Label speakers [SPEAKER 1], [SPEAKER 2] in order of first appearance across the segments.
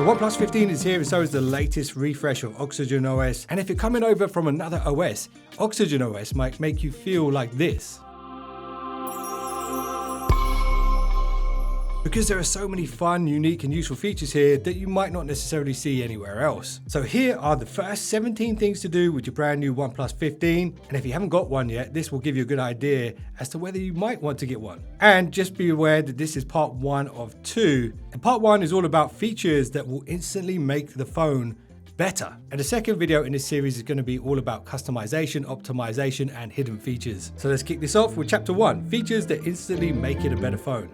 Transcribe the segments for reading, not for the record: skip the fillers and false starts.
[SPEAKER 1] OnePlus 15 is here, and so is the latest refresh of Oxygen OS. And if you're coming over from another OS, Oxygen OS might make you feel like this. Because there are so many fun, unique and useful features here that you might not necessarily see anywhere else. So here are the first 17 things to do with your brand new OnePlus 15. And if you haven't got one yet, this will give you a good idea as to whether you might want to get one. And just be aware that this is part 1 of 2. And part 1 is all about features that will instantly make the phone better. And the second video in this series is going to be all about customization, optimization and hidden features. So let's kick this off with chapter 1, features that instantly make it a better phone.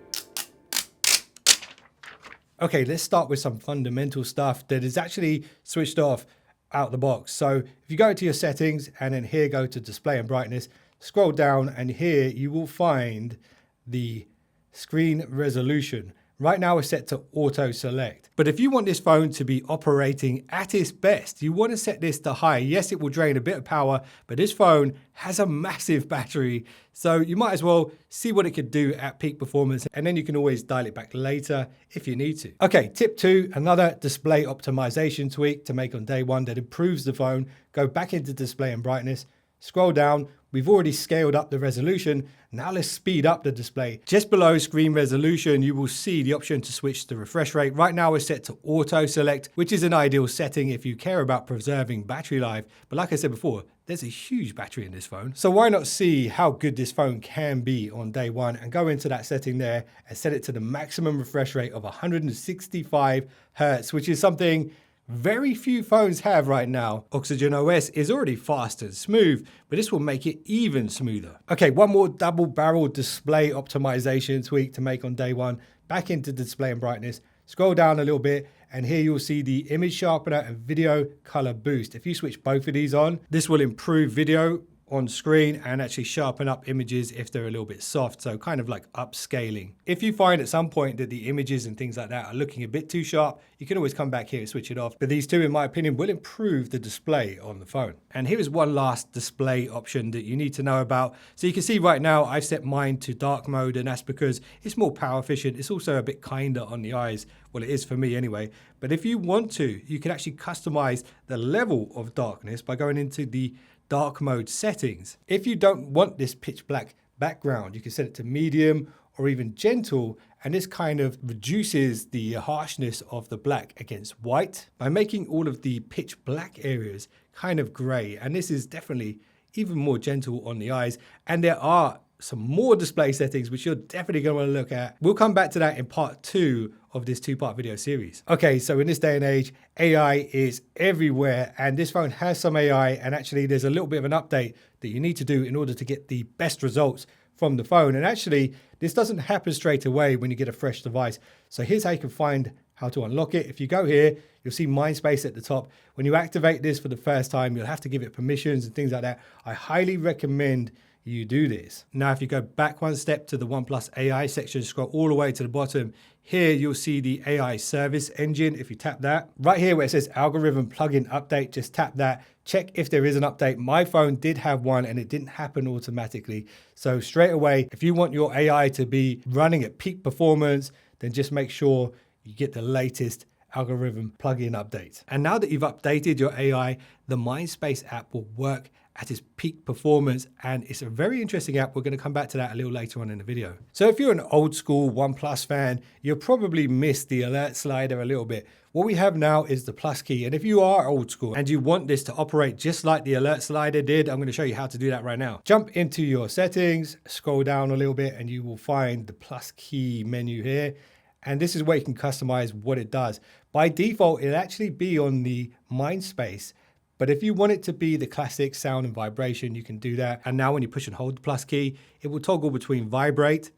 [SPEAKER 1] Okay, let's start with some fundamental stuff that is actually switched off out the box. So if you go into your settings and then here go to display and brightness, scroll down and here you will find the screen resolution. Right now it's set to auto select. But if you want this phone to be operating at its best, you want to set this to high. Yes, it will drain a bit of power, but this phone has a massive battery. So you might as well see what it could do at peak performance, and then you can always dial it back later if you need to. Okay, tip 2, another display optimization tweak to make on day 1 that improves the phone. Go back into display and brightness, scroll down. We've already scaled up the resolution. Now let's speed up the display. Just below screen resolution, you will see the option to switch the refresh rate. Right now it's set to auto select, which is an ideal setting if you care about preserving battery life. But like I said before, there's a huge battery in this phone. So why not see how good this phone can be on day 1 and go into that setting there and set it to the maximum refresh rate of 165 Hertz, which is something very few phones have right now. Oxygen OS is already fast and smooth, but this will make it even smoother. Okay, one more double barrel display optimization tweak to make on day 1. Back into display and brightness, scroll down a little bit, and here you'll see the image sharpener and video color boost. If you switch both of these on, this will improve video on screen and actually sharpen up images if they're a little bit soft, so kind of like upscaling. If you find at some point that the images and things like that are looking a bit too sharp, you can always come back here and switch it off. But these two, in my opinion, will improve the display on the phone. And here is one last display option that you need to know about. So you can see right now I've set mine to dark mode, and that's because it's more power efficient. It's also a bit kinder on the eyes. Well, it is for me anyway. But if you want to, you can actually customize the level of darkness by going into the dark mode settings. If you don't want this pitch black background, you can set it to medium or even gentle, and this kind of reduces the harshness of the black against white by making all of the pitch black areas kind of gray. And this is definitely even more gentle on the eyes. And there are some more display settings which you're definitely going to want to look at. We'll come back to that in part 2 of this 2-part video series. Okay, so in this day and age, AI is everywhere, and this phone has some AI, and actually there's a little bit of an update that you need to do in order to get the best results from the phone. And actually, this doesn't happen straight away when you get a fresh device. So here's how you can find how to unlock it. If you go here, you'll see Mindspace at the top. When you activate this for the first time, you'll have to give it permissions and things like that. I highly recommend you do this. Now, if you go back one step to the OnePlus AI section, scroll all the way to the bottom, here you'll see the AI service engine. If you tap that, right here where it says algorithm plugin update, just tap that. Check if there is an update. My phone did have one and it didn't happen automatically. So straight away, if you want your AI to be running at peak performance, then just make sure you get the latest algorithm plugin update. And now that you've updated your AI, the Mindspace app will work at its peak performance, and it's a very interesting app. We're going to come back to that a little later on in the video. So if you're an old school OnePlus fan, you'll probably miss the alert slider a little bit. What we have now is the plus key, and if you are old school and you want this to operate just like the alert slider did, I'm going to show you how to do that right now. Jump into your settings, scroll down a little bit, and you will find the plus key menu here. And this is where you can customize what it does. By default, it'll actually be on the Mindspace. But if you want it to be the classic sound and vibration, you can do that. And now when you push and hold the plus key, it will toggle between vibrate,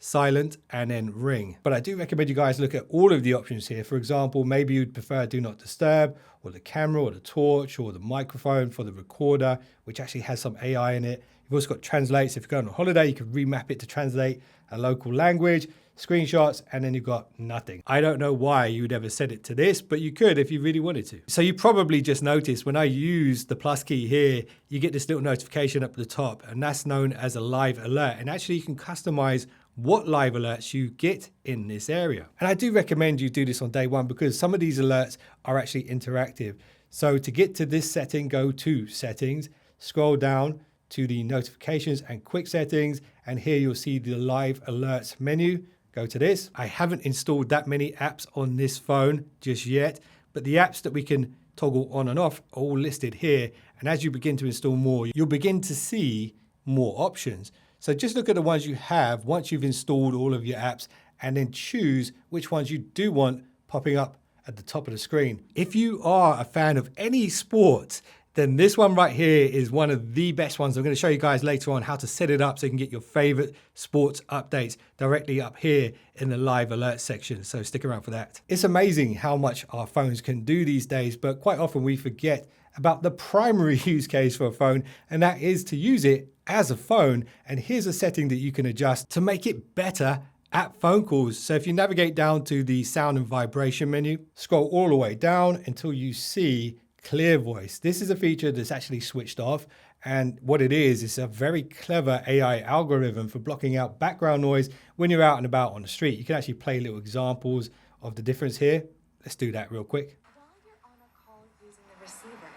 [SPEAKER 1] silent, and then ring. But I do recommend you guys look at all of the options here. For example, maybe you'd prefer do not disturb, or the camera, or the torch, or the microphone for the recorder, which actually has some AI in it. You've also got translate. So if you're going on holiday, you can remap it to translate a local language, screenshots, and then you've got nothing. I don't know why you'd ever set it to this, but you could if you really wanted to. So you probably just noticed when I use the plus key here, you get this little notification up at the top, and that's known as a live alert. And actually you can customize what live alerts you get in this area. And I do recommend you do this on day one because some of these alerts are actually interactive. So to get to this setting, go to settings, scroll down to the notifications and quick settings. And here you'll see the live alerts menu. Go to this. I haven't installed that many apps on this phone just yet, but the apps that we can toggle on and off are all listed here. And as you begin to install more, you'll begin to see more options. So just look at the ones you have once you've installed all of your apps and then choose which ones you do want popping up at the top of the screen. If you are a fan of any sport, then this one right here is one of the best ones. I'm going to show you guys later on how to set it up so you can get your favorite sports updates directly up here in the live alert section. So stick around for that. It's amazing how much our phones can do these days, but quite often we forget about the primary use case for a phone, and that is to use it as a phone. And here's a setting that you can adjust to make it better at phone calls. So if you navigate down to the sound and vibration menu, scroll all the way down until you see clear voice. This is a feature that's actually switched off. And what it is a very clever AI algorithm for blocking out background noise when you're out and about on the street. You can actually play little examples of the difference here. Let's do that real quick.
[SPEAKER 2] While you're on a call using the receiver,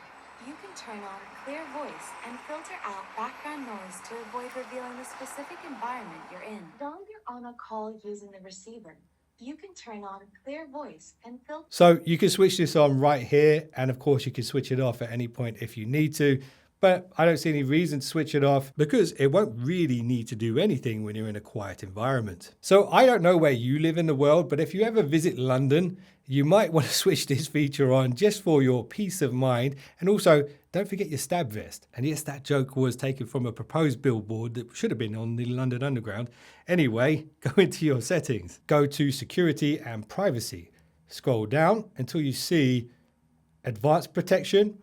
[SPEAKER 2] you can turn on clear voice and filter out background noise to avoid revealing the specific environment you're in. While you're on a call using the receiver, you can turn on clear voice and filter.
[SPEAKER 1] So you can switch this on right here. And of course you can switch it off at any point if you need to, but I don't see any reason to switch it off because it won't really need to do anything when you're in a quiet environment. So I don't know where you live in the world, but if you ever visit London, you might want to switch this feature on just for your peace of mind. And also, don't forget your stab vest. And yes, that joke was taken from a proposed billboard that should have been on the London Underground. Anyway, go into your settings. Go to security and privacy. Scroll down until you see advanced protection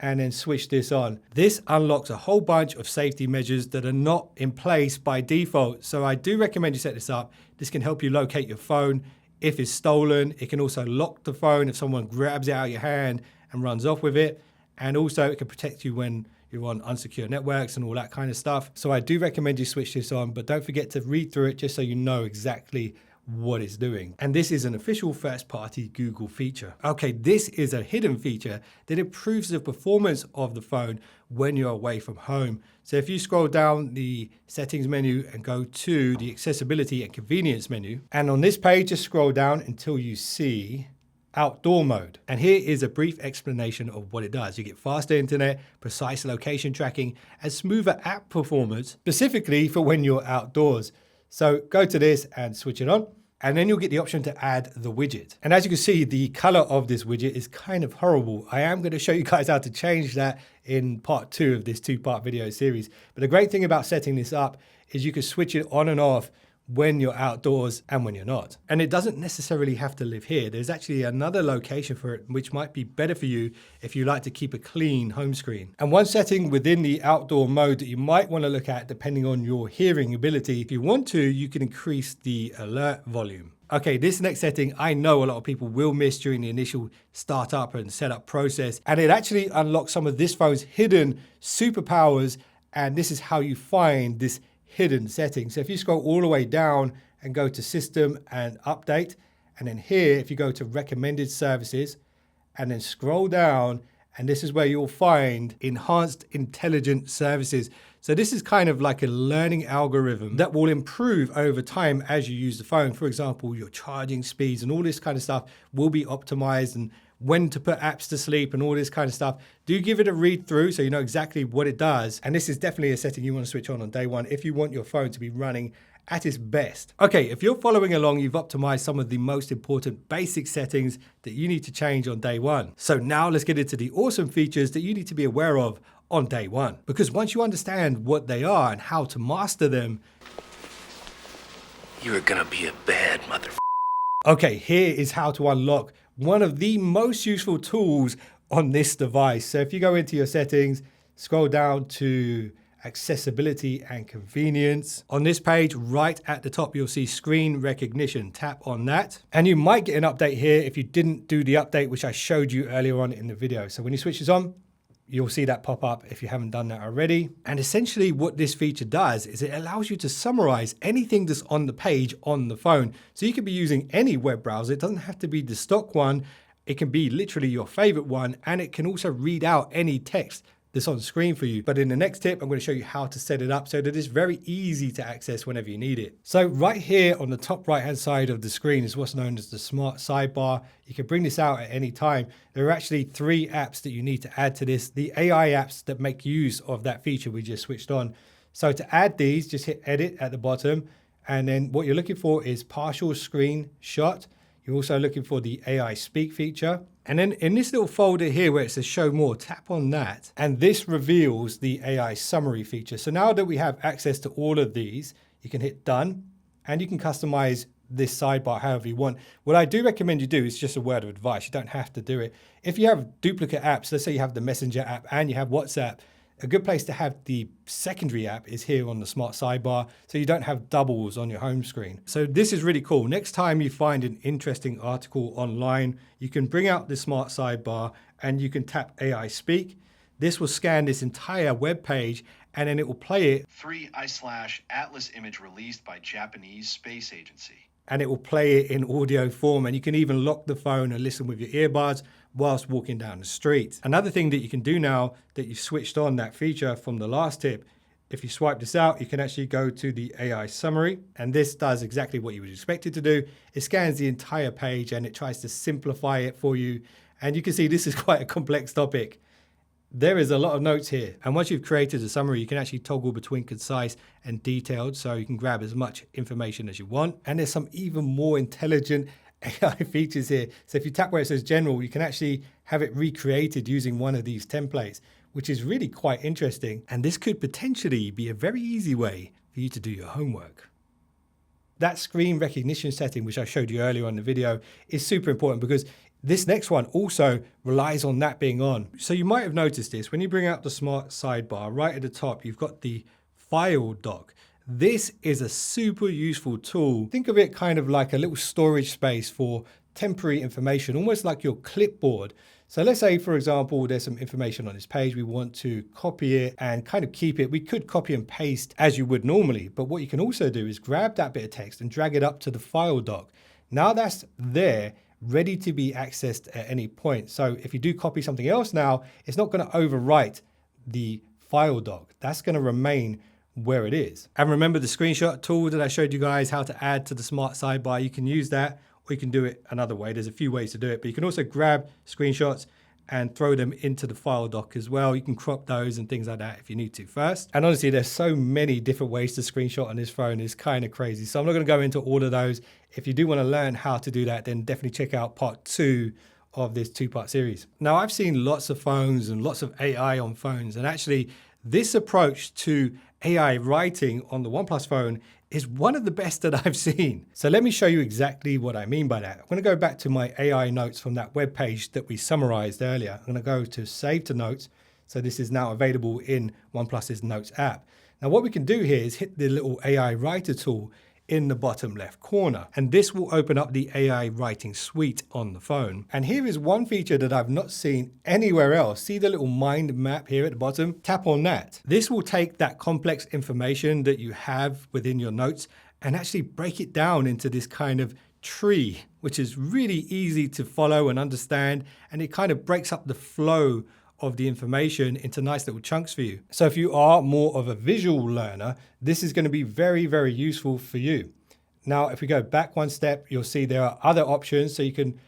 [SPEAKER 1] and then switch this on. This unlocks a whole bunch of safety measures that are not in place by default. So I do recommend you set this up. This can help you locate your phone if it's stolen. It can also lock the phone if someone grabs it out of your hand and runs off with it. And also it can protect you when you're on unsecure networks and all that kind of stuff. So I do recommend you switch this on, but don't forget to read through it just so you know exactly what it's doing. And this is an official first-party Google feature. Okay, this is a hidden feature that improves the performance of the phone when you're away from home. So if you scroll down the settings menu and go to the accessibility and convenience menu, and on this page, just scroll down until you see outdoor mode. And here is a brief explanation of what it does. You get faster internet, precise location tracking, and smoother app performance, specifically for when you're outdoors. So go to this and switch it on. And then you'll get the option to add the widget. And as you can see, the color of this widget is kind of horrible. I am going to show you guys how to change that in part 2 of this 2-part video series. But the great thing about setting this up is you can switch it on and off when you're outdoors and when you're not. And it doesn't necessarily have to live here. There's actually another location for it, which might be better for you if you like to keep a clean home screen. And one setting within the outdoor mode that you might want to look at, depending on your hearing ability, if you want to, you can increase the alert volume. Okay, this next setting, I know a lot of people will miss during the initial startup and setup process. And it actually unlocks some of this phone's hidden superpowers. And this is how you find this hidden settings. So if you scroll all the way down and go to system and update, and then here, if you go to recommended services and then scroll down, and this is where you'll find enhanced intelligent services. So this is kind of like a learning algorithm that will improve over time as you use the phone. For example, your charging speeds and all this kind of stuff will be optimized, and when to put apps to sleep and all this kind of stuff. Do give it a read through so you know exactly what it does. And this is definitely a setting you want to switch on day one if you want your phone to be running at its best. Okay, if you're following along, you've optimized some of the most important basic settings that you need to change on day one. So now let's get into the awesome features that you need to be aware of on day one. Because once you understand what they are and how to master them,
[SPEAKER 3] you're gonna be a bad mother.
[SPEAKER 1] Okay, here is how to unlock one of the most useful tools on this device. So if you go into your settings, scroll down to accessibility and convenience. On this page, right at the top, you'll see screen recognition. Tap on that. And you might get an update here if you didn't do the update, which I showed you earlier on in the video. So when you switch this on, You'll see that pop up if you haven't done that already. And essentially what this feature does is it allows you to summarize anything that's on the page on the phone. So you could be using any web browser. It doesn't have to be the stock one. It can be literally your favorite one, and it can also read out any text that's on screen for you. But in the next tip, I'm going to show you how to set it up so that it's very easy to access whenever you need it. So right here on the top right-hand side of the screen is what's known as the smart sidebar. You can bring this out at any time. There are actually 3 apps that you need to add to this, the AI apps that make use of that feature we just switched on. So to add these, just hit edit at the bottom. And then what you're looking for is partial screen shot. You're also looking for the AI speak feature. And then in this little folder here where it says show more, tap on that. And this reveals the AI summary feature. So now that we have access to all of these, you can hit done and you can customize this sidebar however you want. What I do recommend you do is just a word of advice. You don't have to do it. If you have duplicate apps, let's say you have the Messenger app and you have WhatsApp, a good place to have the secondary app is here on the smart sidebar, so you don't have doubles on your home screen. So this is really cool. Next time you find an interesting article online, you can bring out the smart sidebar and you can tap AI speak. This will scan this entire web page and then it will play it.
[SPEAKER 4] 3/Atlas image released by Japanese Space Agency.
[SPEAKER 1] And it will play it in audio form, and you can even lock the phone and listen with your earbuds whilst walking down the street. Another thing that you can do now that you've switched on that feature from the last tip, if you swipe this out, you can actually go to the AI summary, and this does exactly what you would expect it to do. It scans the entire page and it tries to simplify it for you. And you can see this is quite a complex topic. There is a lot of notes here. And once you've created a summary, you can actually toggle between concise and detailed, so you can grab as much information as you want. And there's some even more intelligent AI features here. So if you tap where it says general, you can actually have it recreated using one of these templates, which is really quite interesting. And this could potentially be a very easy way for you to do your homework. That screen recognition setting, which I showed you earlier on in the video, is super important because this next one also relies on that being on. So you might have noticed this, when you bring out the smart sidebar, right at the top, you've got the file dock. This is a super useful tool. Think of it kind of like a little storage space for temporary information, almost like your clipboard. So let's say, for example, there's some information on this page. We want to copy it and kind of keep it. We could copy and paste as you would normally, but what you can also do is grab that bit of text and drag it up to the file dock. Now that's there, ready to be accessed at any point. So if you do copy something else now, it's not going to overwrite the file dock. That's going to remain where it is. And remember the screenshot tool that I showed you guys how to add to the smart sidebar. You can use that, or you can do it another way. There's a few ways to do it, but you can also grab screenshots and throw them into the file dock as well. You can crop those and things like that if you need to first. And honestly, there's so many different ways to screenshot on this phone. It's kind of crazy. So I'm not going to go into all of those. If you do want to learn how to do that, then definitely check out part 2 of this 2-part series. Now, I've seen lots of phones and lots of AI on phones, and actually this approach to AI writing on the OnePlus phone is one of the best that I've seen. So let me show you exactly what I mean by that. I'm going to go back to my AI notes from that web page that we summarized earlier. I'm going to go to Save to Notes. So this is now available in OnePlus's Notes app. Now what we can do here is hit the little AI writer tool in the bottom left corner, and this will open up the AI writing suite on the phone. And here is one feature that I've not seen anywhere else. See the little mind map here at the bottom? Tap on that. This will take that complex information that you have within your notes and actually break it down into this kind of tree, which is really easy to follow and understand, and it kind of breaks up the flow of the information into nice little chunks for you. So if you are more of a visual learner, this is going to be very, very useful for you. Now, if we go back one step, you'll see there are other options. So you can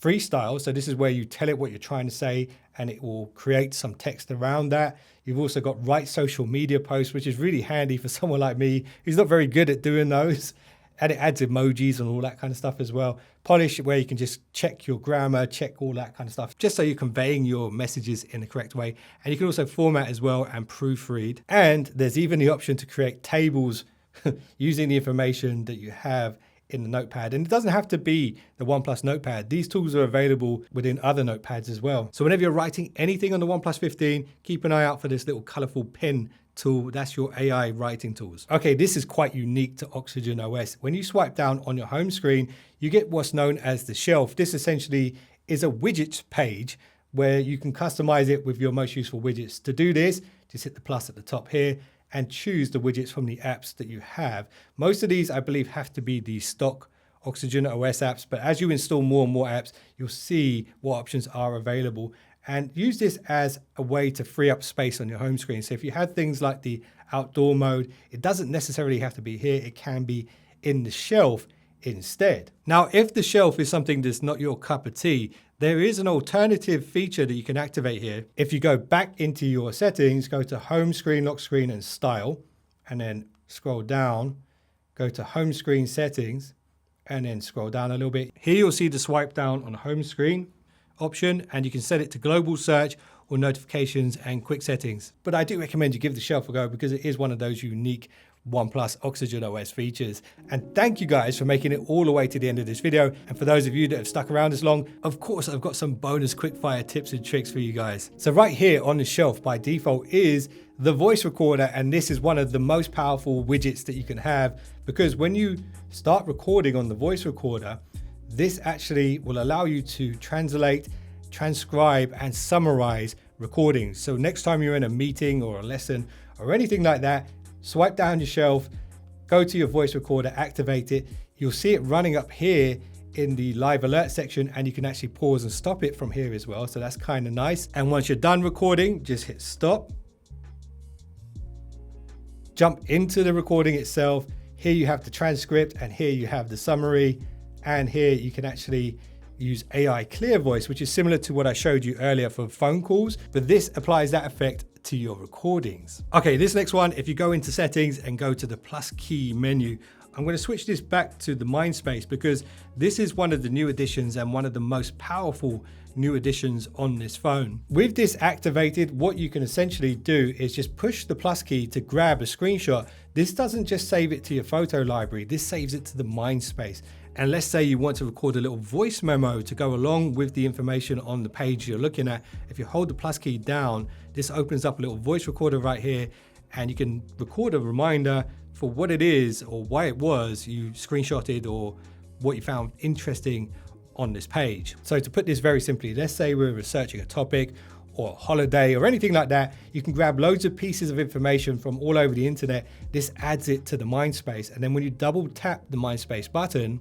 [SPEAKER 1] freestyle. So this is where you tell it what you're trying to say and it will create some text around that. You've also got write social media posts, which is really handy for someone like me who's not very good at doing those. And it adds emojis and all that kind of stuff as well. Polish, where you can just check your grammar, check all that kind of stuff, just so you're conveying your messages in the correct way. And you can also format as well and proofread. And there's even the option to create tables using the information that you have in the notepad. And it doesn't have to be the OnePlus notepad. These tools are available within other notepads as well. So whenever you're writing anything on the OnePlus 15, keep an eye out for this little colorful pen tool. That's your AI writing tools. Okay, this is quite unique to Oxygen OS. When you swipe down on your home screen, you get what's known as the shelf. This essentially is a widgets page, where you can customize it with your most useful widgets. To do this, just hit the plus at the top here and choose the widgets from the apps that you have. Most of these, I believe, have to be the stock Oxygen OS apps, but as you install more and more apps, you'll see what options are available. And use this as a way to free up space on your home screen. So if you had things like the outdoor mode, it doesn't necessarily have to be here. It can be in the shelf instead. Now, if the shelf is something that's not your cup of tea, there is an alternative feature that you can activate here. If you go back into your settings, go to home screen, lock screen, and style, and then scroll down, go to home screen settings, and then scroll down a little bit. Here you'll see the swipe down on home screen option, and you can set it to global search or notifications and quick settings. But I do recommend you give the shelf a go because it is one of those unique OnePlus Oxygen OS features. And thank you guys for making it all the way to the end of this video. And for those of you that have stuck around this long, of course, I've got some bonus quickfire tips and tricks for you guys. So right here on the shelf by default is the voice recorder. And this is one of the most powerful widgets that you can have, because when you start recording on the voice recorder, this actually will allow you to translate, transcribe, and summarize recordings. So next time you're in a meeting or a lesson or anything like that, swipe down your shelf, go to your voice recorder, activate it. You'll see it running up here in the live alert section, and you can actually pause and stop it from here as well. So that's kind of nice. And once you're done recording, just hit stop. Jump into the recording itself. Here you have the transcript, and here you have the summary. And here you can actually use AI clear voice, which is similar to what I showed you earlier for phone calls, but this applies that effect to your recordings. Okay, this next one, if you go into settings and go to the plus key menu, I'm going to switch this back to the mind space because this is one of the new additions and one of the most powerful new additions on this phone. With this activated, what you can essentially do is just push the plus key to grab a screenshot. This doesn't just save it to your photo library, this saves it to the mind space. And let's say you want to record a little voice memo to go along with the information on the page you're looking at. If you hold the plus key down, this opens up a little voice recorder right here, and you can record a reminder for what it is or why it was you screenshotted or what you found interesting on this page. So to put this very simply, let's say we're researching a topic or a holiday or anything like that, you can grab loads of pieces of information from all over the internet. This adds it to the mind space. And then when you double tap the mind space button,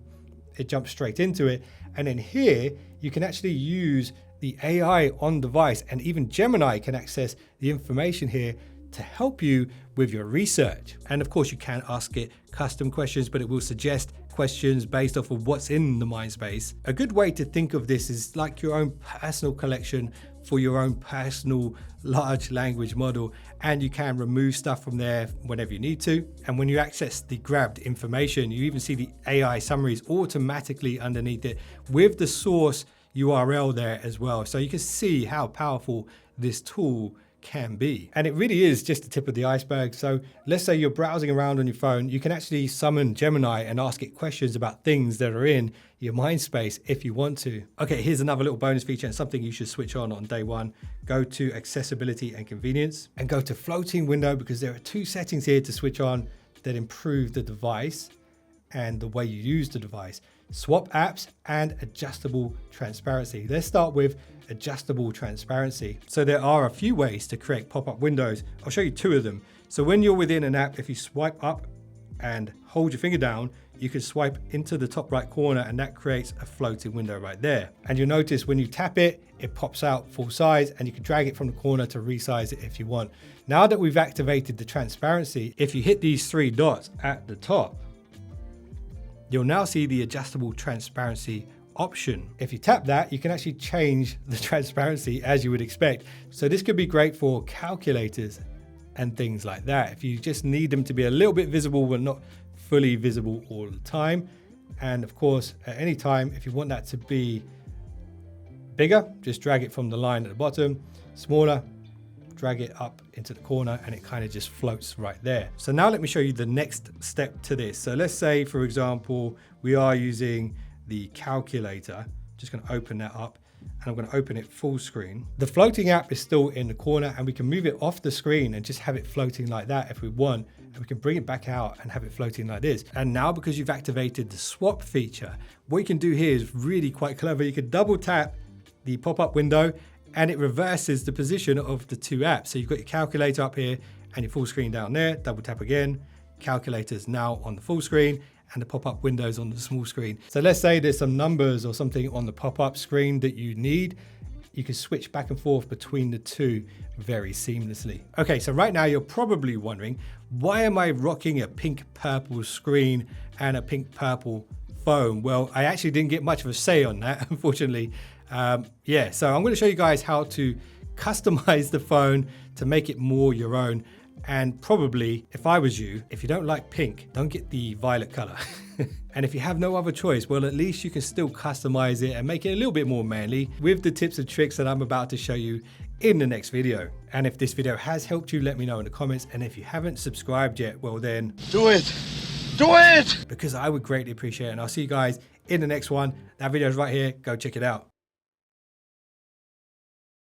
[SPEAKER 1] it jumps straight into it. And then here, you can actually use the AI on device, and even Gemini can access the information here to help you with your research. And of course, you can ask it custom questions, but it will suggest questions based off of what's in the mind space. A good way to think of this is like your own personal collection for your own personal large language model, and you can remove stuff from there whenever you need to. And when you access the grabbed information, you even see the AI summaries automatically underneath it with the source URL there as well. So you can see how powerful this tool can be. And it really is just the tip of the iceberg. So let's say you're browsing around on your phone, you can actually summon Gemini and ask it questions about things that are in your mind space if you want to. Okay, here's another little bonus feature and something you should switch on day one. Go to accessibility and convenience and go to floating window, because there are two settings here to switch on that improve the device and the way you use the device. Swap apps and adjustable transparency. Let's start with adjustable transparency. So there are a few ways to create pop-up windows. I'll show you two of them. So when you're within an app, if you swipe up and hold your finger down, you can swipe into the top right corner, and that creates a floating window right there. And you'll notice when you tap it, it pops out full size, and you can drag it from the corner to resize it if you want. Now that we've activated the transparency, if you hit these three dots at the top, you'll now see the adjustable transparency option. If you tap that, you can actually change the transparency as you would expect. So this could be great for calculators and things like that. If you just need them to be a little bit visible but not fully visible all the time. And of course, at any time, if you want that to be bigger, just drag it from the line at the bottom, smaller, drag it up into the corner, and it kind of just floats right there. So now let me show you the next step to this. So let's say, for example, we are using the calculator. Just going to open that up, and I'm going to open it full screen. The floating app is still in the corner, and we can move it off the screen and just have it floating like that if we want. And we can bring it back out and have it floating like this. And now, because you've activated the swap feature, what you can do here is really quite clever. You can double tap the pop-up window, and it reverses the position of the two apps. So you've got your calculator up here and your full screen down there. Double tap again. Calculator's now on the full screen and the pop-up windows on the small screen. So let's say there's some numbers or something on the pop-up screen that you need. You can switch back and forth between the two very seamlessly. Okay, so right now you're probably wondering, why am I rocking a pink purple screen and a pink purple phone? Well, I actually didn't get much of a say on that, unfortunately. Yeah, so I'm going to show you guys how to customize the phone to make it more your own. And probably, if I was you, if you don't like pink, don't get the violet color. And if you have no other choice, well, at least you can still customize it and make it a little bit more manly with the tips and tricks that I'm about to show you in the next video. And if this video has helped you, let me know in the comments. And if you haven't subscribed yet, well then,
[SPEAKER 3] Do it! Do it!
[SPEAKER 1] because I would greatly appreciate it. And I'll see you guys in the next one. That video is right here. Go check it out.